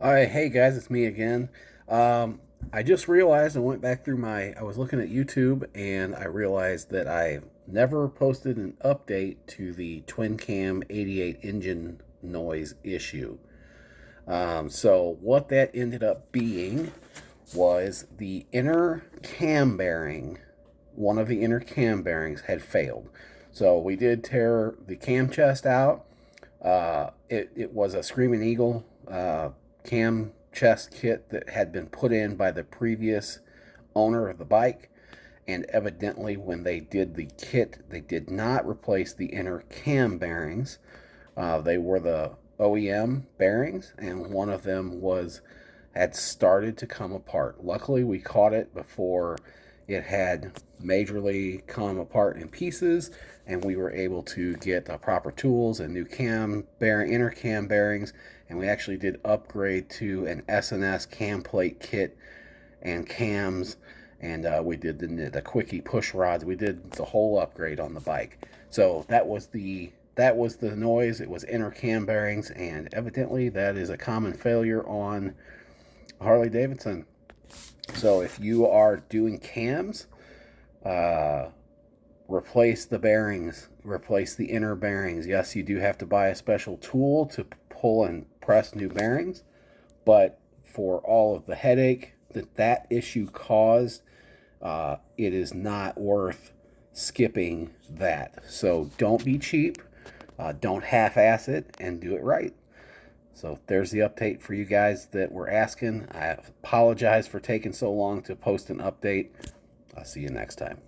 Hey guys, it's me again. I just realized I went back through I was looking at YouTube and I realized that I never posted an update to the Twin Cam 88 engine noise issue. So what that ended up being was the inner cam bearing, one of the inner cam bearings had failed. So we did tear the cam chest out. It was a Screaming Eagle cam chest kit that had been put in by the previous owner of the bike. And evidently, when they did the kit, they did not replace the inner cam bearings. They were the OEM bearings, and one of them had started to come apart. Luckily, we caught it before it had majorly come apart in pieces, and we were able to get the proper tools and new inner cam bearings, and we actually did upgrade to an S&S cam plate kit and cams, and we did the quickie push rods. We did the whole upgrade on the bike. So that was the noise. It was inner cam bearings, and evidently that is a common failure on Harley Davidson. So if you are doing cams, uh, replace the bearings, replace the inner bearings. Yes, you do have to buy a special tool to pull and press new bearings, but for all of the headache that issue caused, it is not worth skipping that. So don't be cheap, don't half-ass it, and do it right. So there's the update for you guys that were asking. I apologize for taking so long to post an update. I'll see you next time.